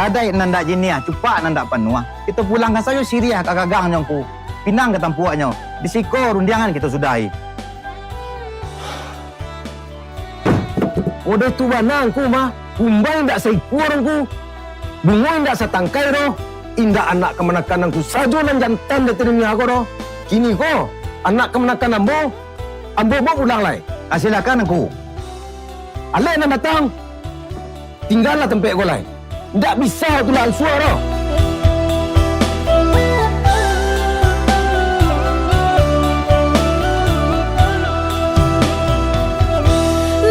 Baradai nanda jinia, cupak nanda panua. Kita pulangkan saja Syria ke gagangnya ku. Pinang ke tampuaknya. Di siko rundiangan kita sudahi. Udah tu banang ku mah. Kumbay ndak say kurang ku. Bungoy ndak sa tangkay ro. Inda anak kemenakan ku sajo nan jantan de tinunya ako ro. Kini ko anak kemenakan ambo. Ambo mo ulang lay. Silakan aku. Alay na datang. Tinggallah tempat ko lay. Ndak bisa tu lah suara.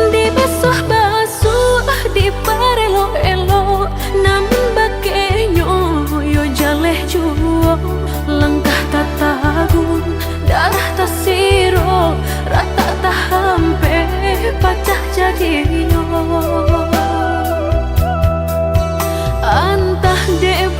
Di basuh-basuh, di parelo-elo, namun bakenyo yo jaleh juo. Langkah tatagun, darah tasiro, rata tahampe, pacah jadiyo. Antah de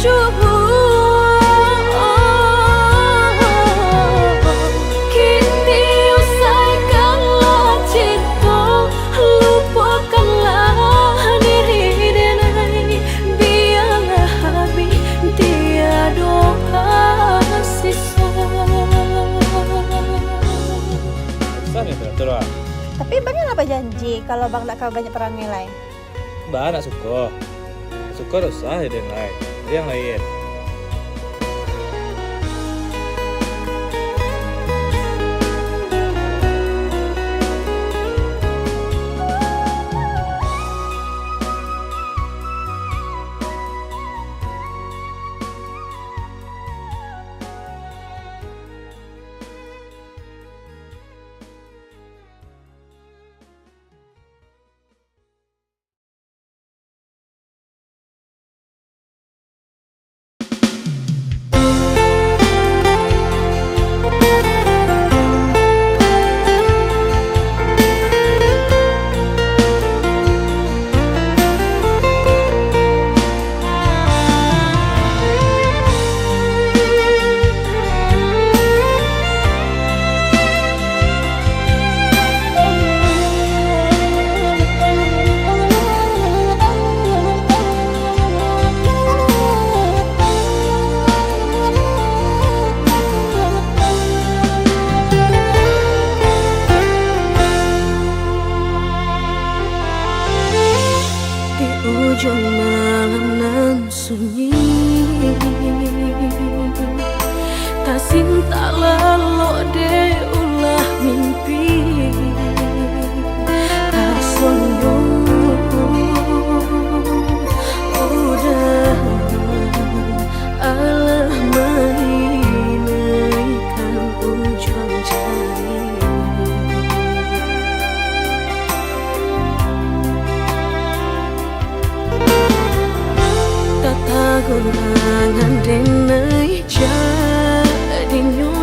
jua kini usaikanlah cinta, lupakanlah diri denai, biarlah habis tiada sisa. Sana teratur lah. Tapi bang apa janji kalau bang nak kau banyak perangai lain? Mbak nak suka. Suka dosa ada yang lain. Ada yang lain. Ujung malam nan sunyi, tak cinta lalu de ulah mimpi, tak sombong udah alah meninaikkan ujung jari. Tagunangan denai jadinya,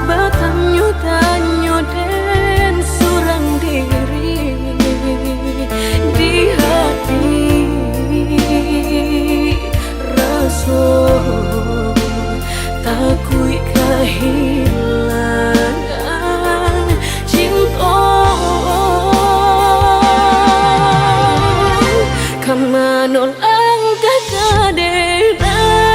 batanyo tanyo den surang diri di hati, rasa takui kehilangan cinta. Kamanol ang kakadera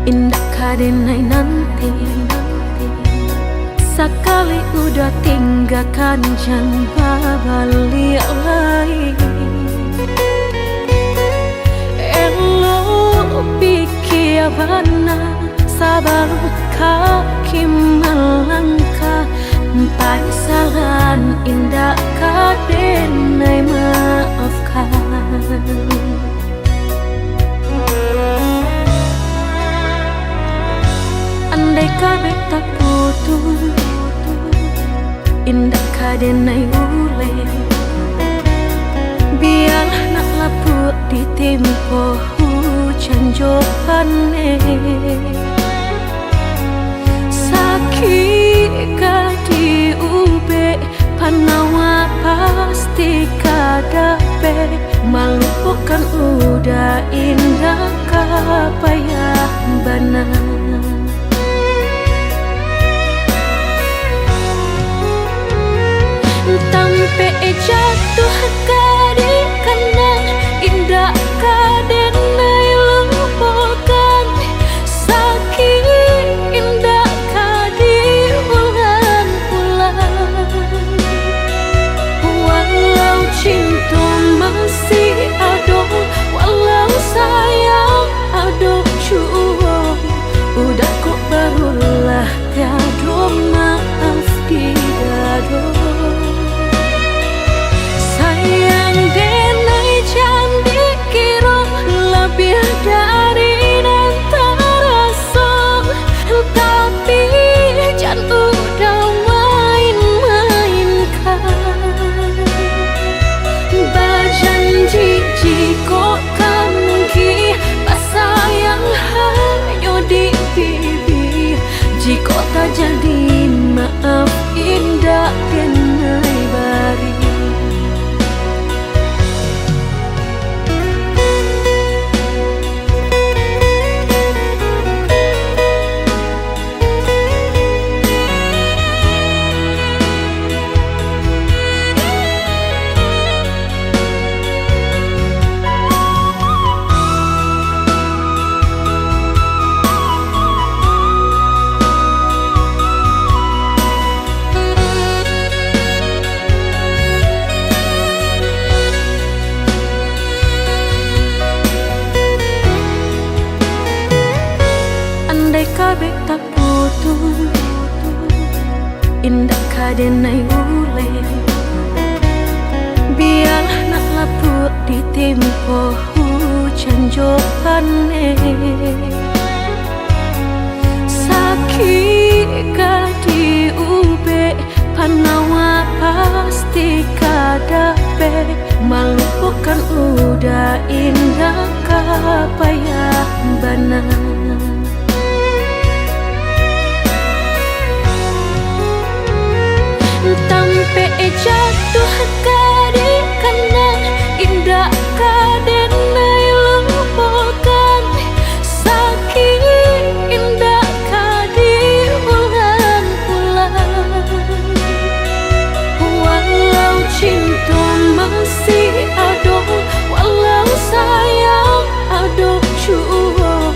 indah kadenai nanti. Sekali udah tinggalkan jangan balik lagi. Elo pikir bana sabaru kaki melangkah. Paisalan indah kadenai maafkan. Andai kabeh tak putus, indah kadenai ule. Biarlah nak laput di tempo hujan jopane. Sakit di ube panawa pasti kadape. Melupakan udah indah kapayah benar. Tampe jatuh kadi kanan indah kadenai lupakan. Sakit indah kadi ulang-ulang. Walau cinta masih ada, walau sayang ada jua, udah kok barulah tiada maaf di dada. Dari dan terasa, tapi jangan udah main-mainkan. Berjanji jika kami pasayang hanya di bibir. Jika tak jadi maaf indah kenai bari. Kabeh tak putus, indah kadenai ule. Biarlah nak laput di tempo hujan jopane. Sakit di ube panawa pasti kadape. Melupakan udah indah kapayah benar. Tampe jatuh kadi kanan indah kadenai lupakan. Sakit indah kadi ulang-ulang. Walau cinta masih ada, walau sayang ada jua,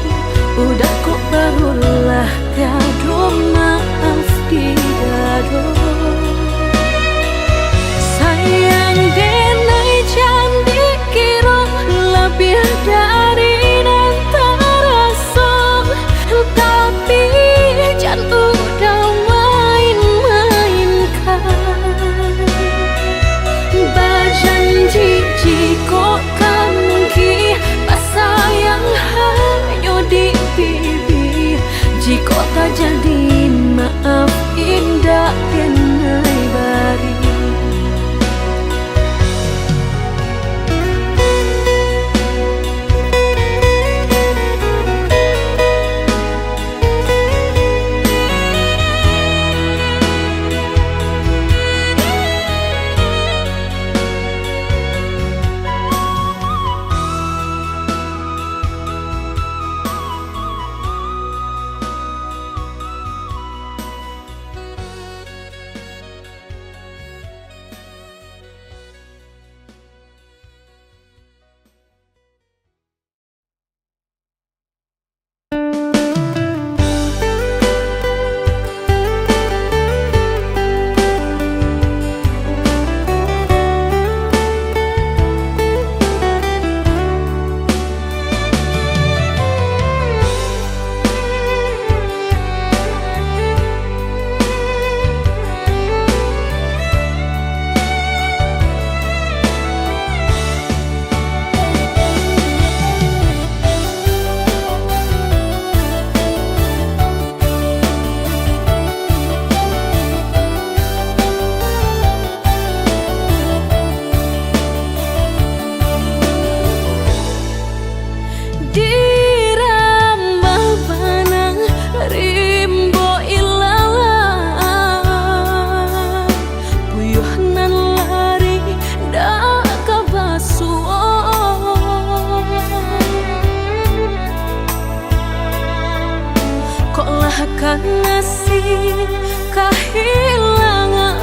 akan ngasih kehilangan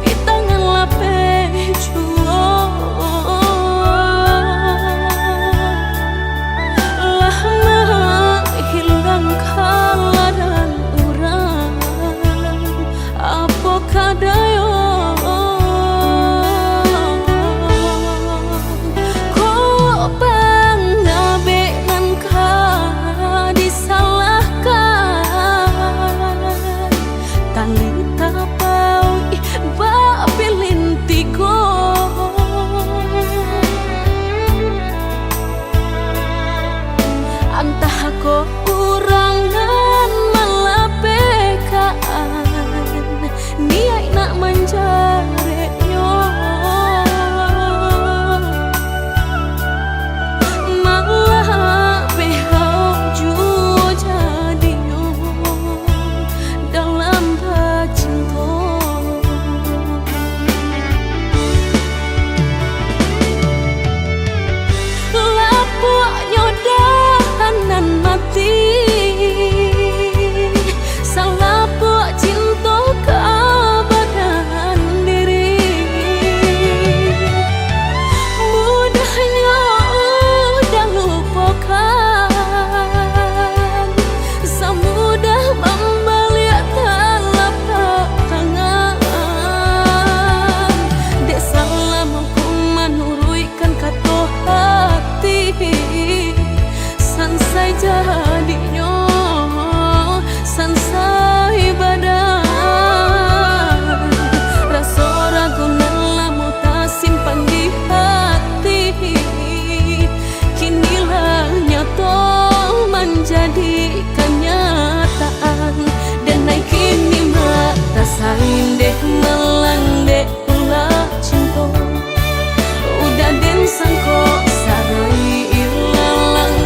di tangan lapeh lah hilang kala dan urang apa kadayo entah aku kurangan malapekaan niat nak menjaretnya malah behau jua jadinya dalam cinta lapuknya nan mati salah buat cinta keabadian diri mudahnya udah lupakan semudah membalik telapak tangan dek salah mampu menurutkan kata hati sansai jadinya sansai badan rasa ragu nelamu tak simpan di hati kinilah nyata menjadi kenyataan dan naik kini mata sain deh melang deh ulah cinta udah den sangko sarai ilalang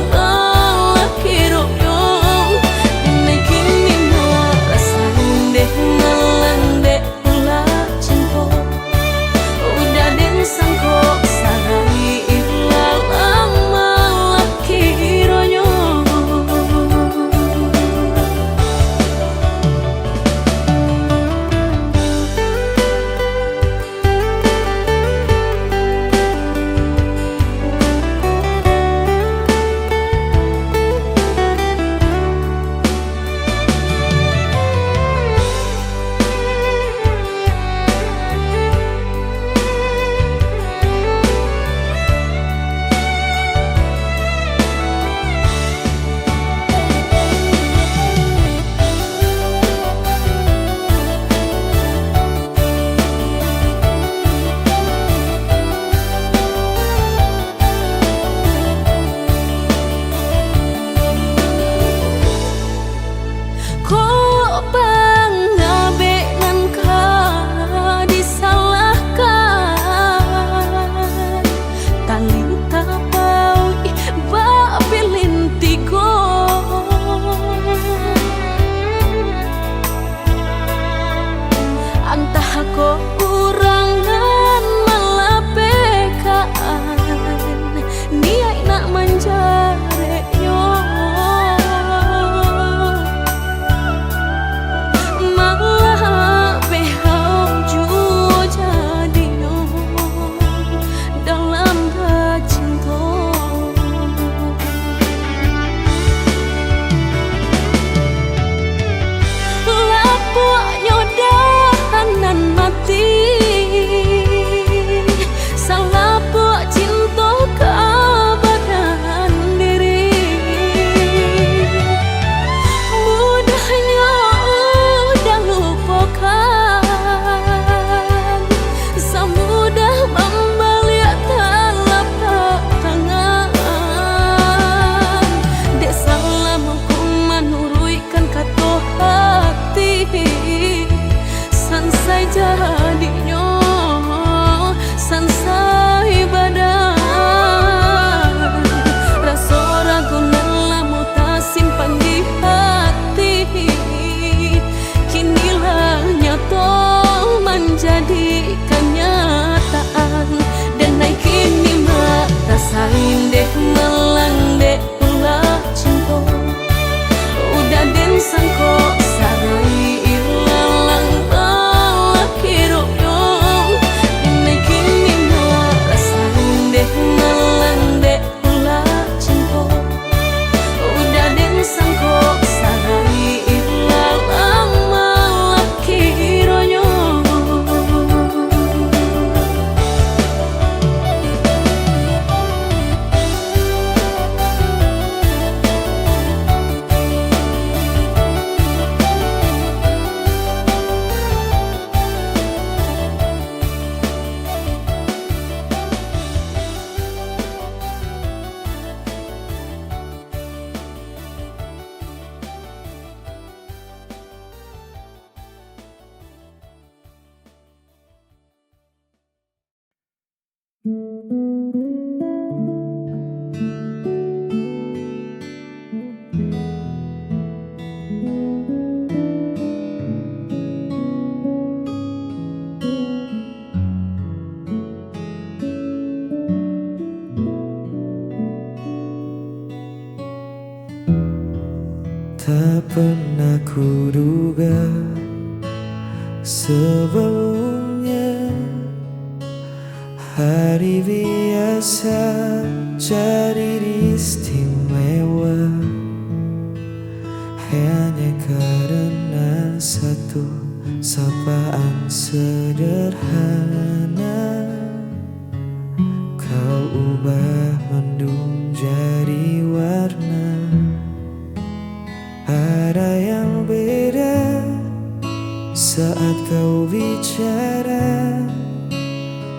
Tak pernah kuduga sebelumnya hari biasa jadi istimewa hanya karena satu sapaan sederhana. Kau ubah mendung jadi warna. Ada yang beda saat kau bicara,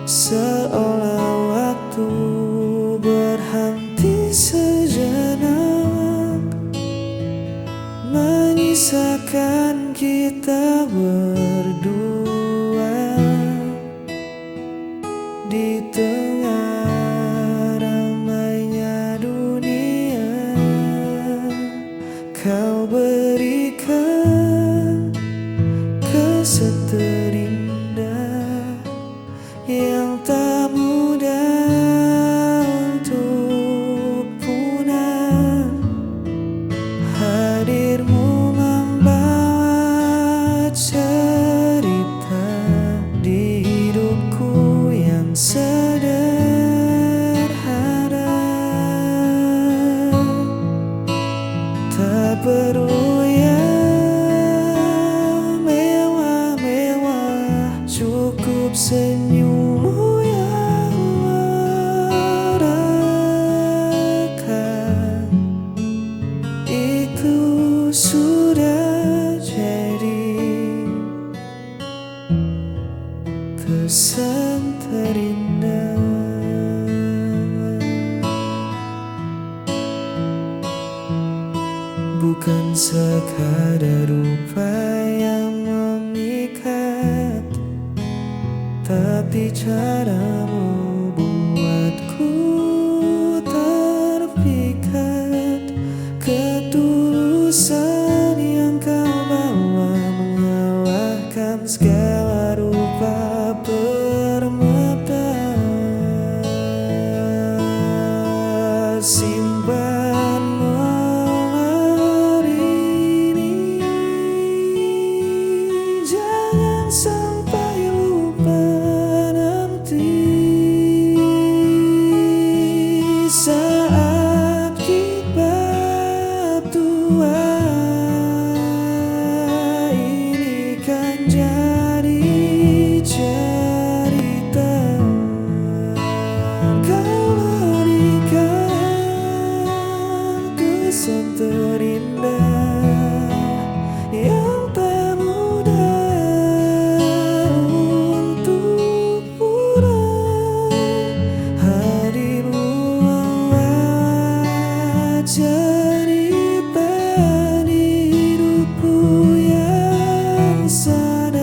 seolah waktu berhenti sejenak, menyisakan kita berdua di tengah ramainya dunia. Kau berikan kesan terindah yang tak mudah untuk punah. Hadirmu membawa cerita di hidupku yang sederhana. Tak perlu yang mewah-mewah, cukup senyummu yang merekah. Itu sudah jadi kesan terindah. Bukan sekadar rupa yang memikat, tapi caramu buatku terpikat. Ketulusan yang kau bawa mengalahkan segala rupa permata. Simpan hari ini, jangan sampai lupa nanti. Saat kita tua, ini kan jadi cerita. Kau berikan kesan terindah yang tak mudah untuk punah. Hadirmu membawa cerita di hidupku yang sederhana.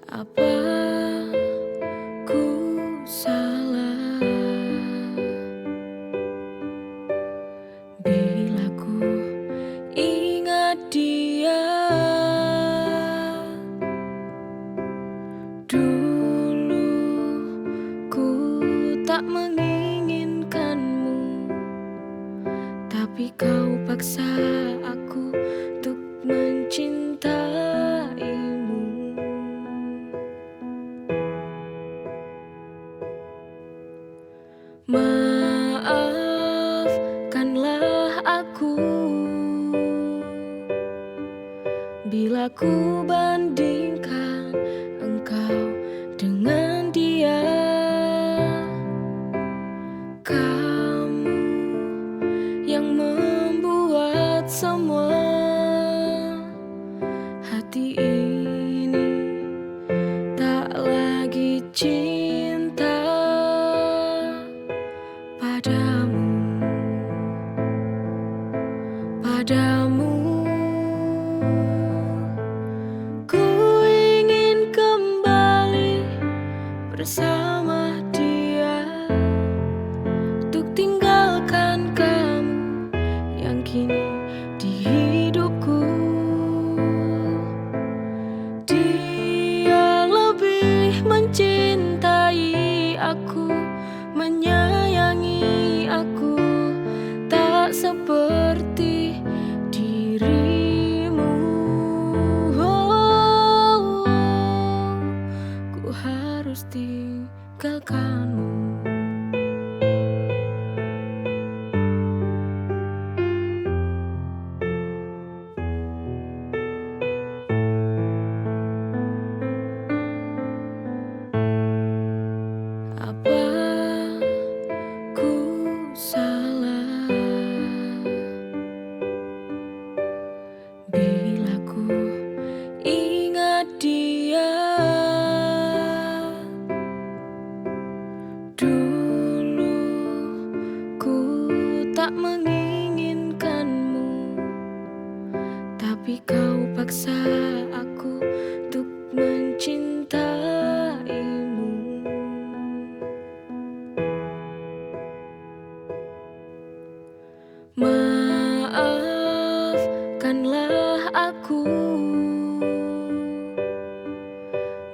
Apa ku salah bila ku ingat dia? Dulu ku tak mengira Bila ku bandingkan engkau dengan dia, kamu yang membuat semua hati ini tak lagi cinta padamu, padamu. Ku ingin kembali bersama dia untuk tinggalkan kamu yang kini di hidupku. Dia lebih mencintai aku, menyayangi aku, tak seperti dirimu. Ku harus tinggalkanmu. Apa ku salah bila ku ingat dia? Dulu ku tak menginginkanmu, tapi kau paksa aku untuk mencintaimu. Maafkanlah aku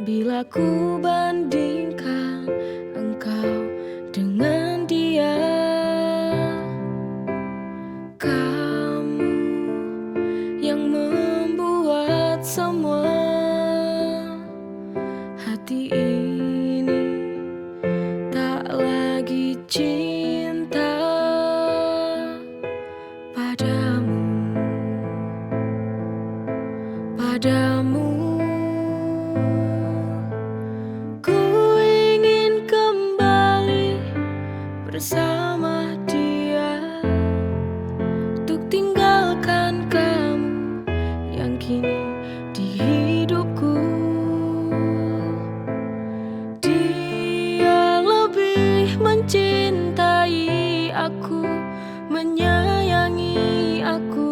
bila ku bandingkan engkau dengan dia. Kamu yang membuat semua hati ini tak lagi cinta padamu, padamu. Ku ingin kembali bersama dia untuk tinggalkan kamu yang kini di hidupku. Dia lebih mencintai aku, menyayangi aku,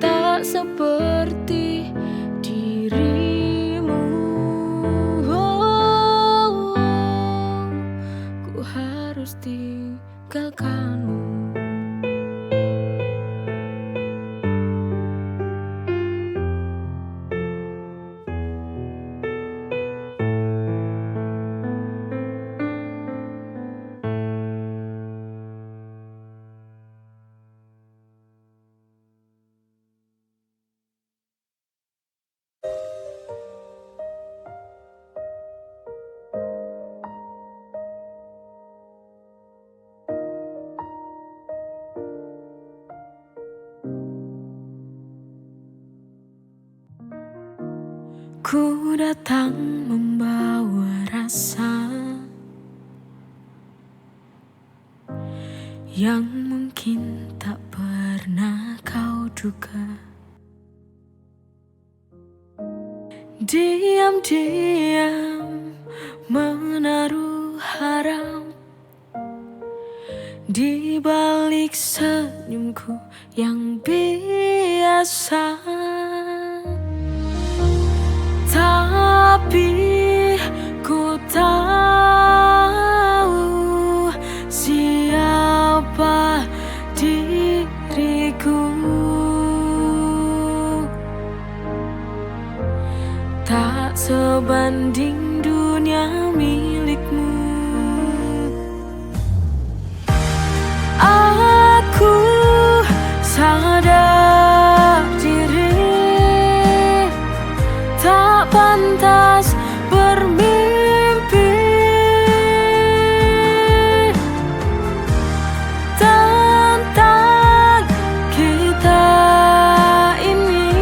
tak seperti dirimu. Ku harus tinggalkanmu. Ku datang membawa rasa yang mungkin tak pernah kau duga. Diam-diam menaruh harap di balik senyumku yang biasa. Tapi ku tahu siapa diriku. Tak sebanding dunia milikmu. Aku sadar diri tak pantas bermimpi tentang kita ini.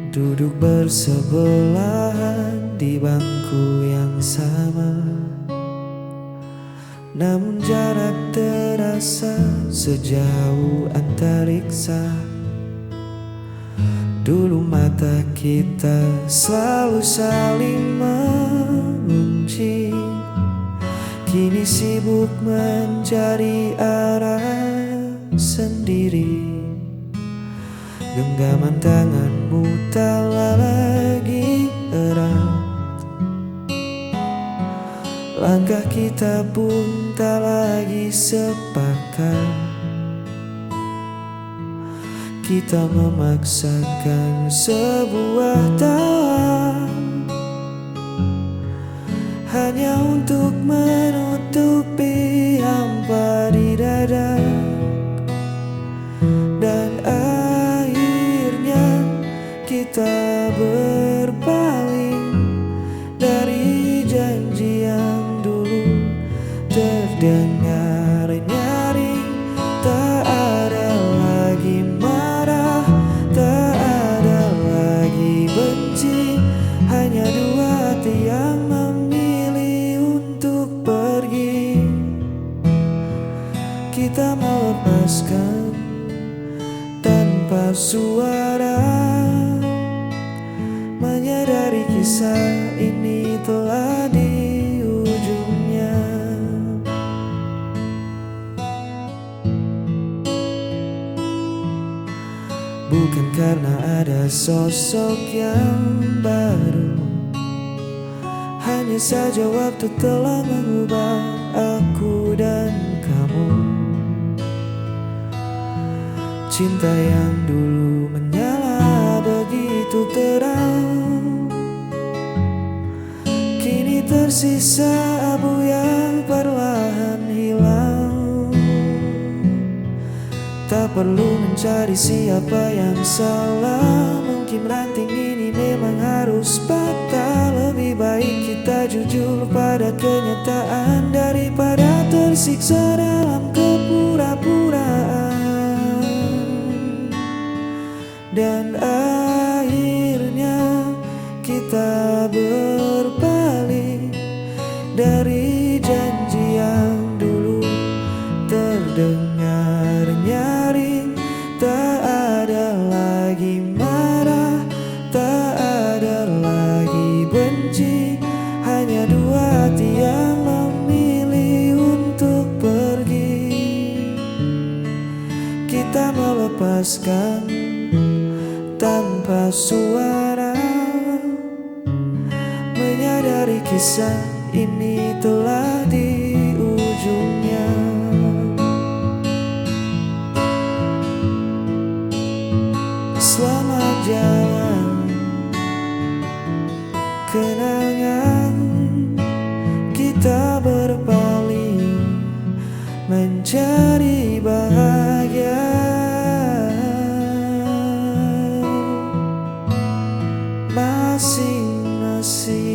duduk bersebelahan di bangku yang sama, namun jarak terasa sejauh antariksa. Dulu mata kita selalu saling mengunci, kini sibuk mencari arah sendiri. Genggaman tanganmu tak lagi erat, langkah kita pun tak lagi sepakat. Kita memaksakan sebuah tawa hanya untuk menutupi hampa di dada. Dan akhirnya kita berpaling dari janji yang dulu terdengar nyaring. Tak ada lagi marah, tak ada lagi benci, hanya dua hati yang memilih untuk pergi. Kita melepaskan tanpa suara, menyadari kisah ini telah di ujungnya. Bukan karena ada sosok yang baru, hanya saja waktu telah mengubah aku dan kamu. Cinta yang dulu menyala begitu terang, kini tersisa abu yang perlahan hilang. Tak perlu mencari siapa yang salah, mungkin ranting ini memang harus patah. Lebih baik kita jujur pada kenyataan daripada tersiksa dalam kepura-puraan. Dan akhirnya kita berpaling dari janji yang dulu terdengar nyaring. Tak ada lagi marah, tak ada lagi benci, hanya dua hati yang memilih untuk pergi. Kita melepaskan tanpa suara, menyadari kisah ini telah di ujungnya. Selamat jalan kenangan, kita berpaling mencari bahagia. Masing-masing